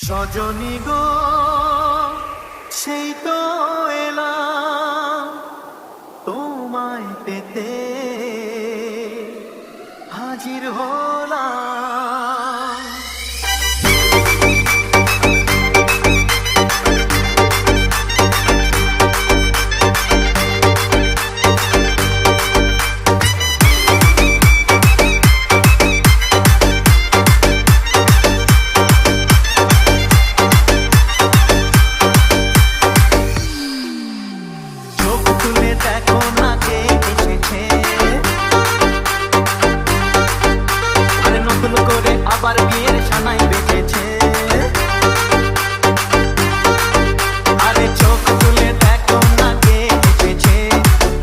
সজনী গো সেই তো এলাম তোমায় পেতে হাজির হলাম। দেখো না কে এসেছে, আরে নতুন করে আবার বিয়ের সানাই বেজেছে। আরে চোখ তুলে দেখো না কে এসেছে,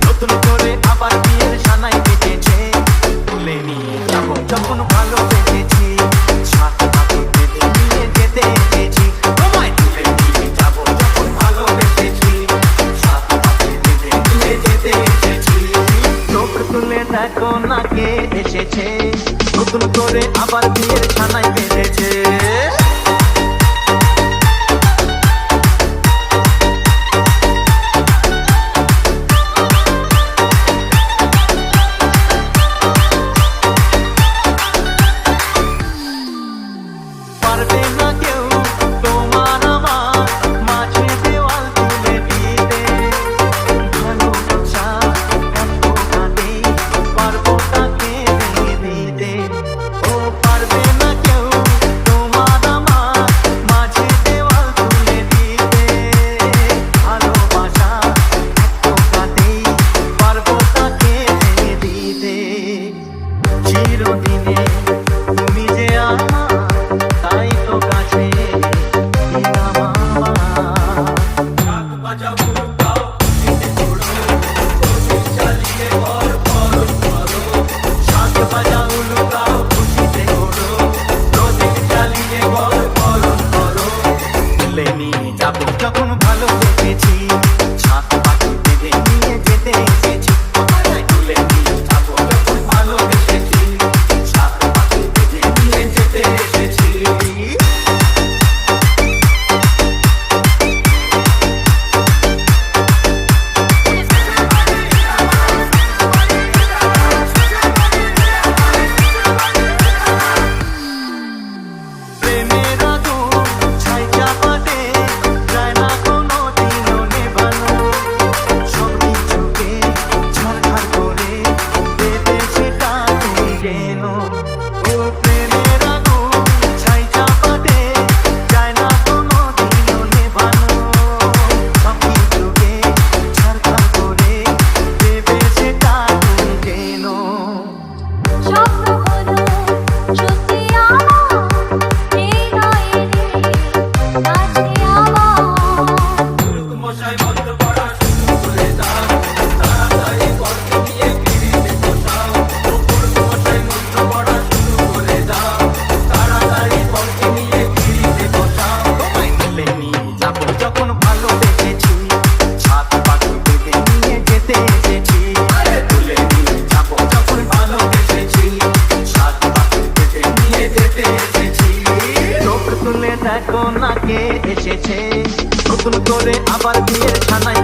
নতুন করে আবার বিয়ের সানাই বেজেছে। তুলে নিয়ে যাবো যখন ভালোবেসেছি, সাত পাখি বেঁধে নিয়ে যেতে এসেছি। তোমায় তুলে নিয়ে যাবো যখন ভালোবেসেছি, সাত পাখি বেঁধে নিয়ে যেতে এসেছি। চোখ তুলে দেখো না কে এসেছে, নতুন করে আবার বিয়ের ছানায় বেঁধেছে। পারবে না কেউ তোমার আমার মাঝে দেওয়াল তুলে দিতে, ভালোবাসা এত কাঁদে পারবো তাকে ভেঙে দিতে। ও পারবে না কেউ তোমার আমার মাঝে দেওয়াল তুলে দিতে, ভালোবাসা এত কাঁদে পারবো তাকে ভেঙে দিতে। চিরদিনে তুমি যে আমার, তাই তো কাছে দিলাম আমার। শাক বাজাও লুকাও খুশিতে করো, প্রদীপ জ্বালিয়ে বল বরণ করো। তুলে নিয়ে যাবো যখন ভালোবেসেছি, সাত পাখি বেঁধে নিয়ে যেতে এসেছি। তুলে নিয়ে যাবো যখন ভালোবেসেছি, সাত পাখি বেঁধে নিয়ে যেতে এসেছি। প্রেমের আগুন ছাই চাপাতে যায় না কোনো দিনও নেভানো, সব কিছুকে ছারখার করে দেবে সেটা তুমি যেন। ও প্রেমের আগুন ছাই চাপাতে যায় না কোনো দিনও নেভানো, সব কিছুকে ছারখার করে দেবে সেটা তুমি যেন। স্বপ্নগুলো সত্যি আমার, হৃদয়ে কাছে আমার। মশাই বন্ধ করা শুরু করে দাও, তাড়াতাড়ি করতে নিয়ে ফিরিতে বসাও। মশাই বন্ধ করা শুরু করে দাও, তাড়াতাড়ি করতে নিয়ে ফিরিতে বসাও। তোমায় তুলে নিয়ে যাবো যখন ভালোবেসেছি, সাত পাখি বেঁধে নিয়ে যেতে এসেছি। তুলে নিয়ে যাবো যখন ভালোবেসেছি, সাত পাখি বেঁধে নিয়ে যেতে এসেছি। চোখ তুলে দেখো না কে এসেছে, নতুন করে আবার বিয়ের ছানায়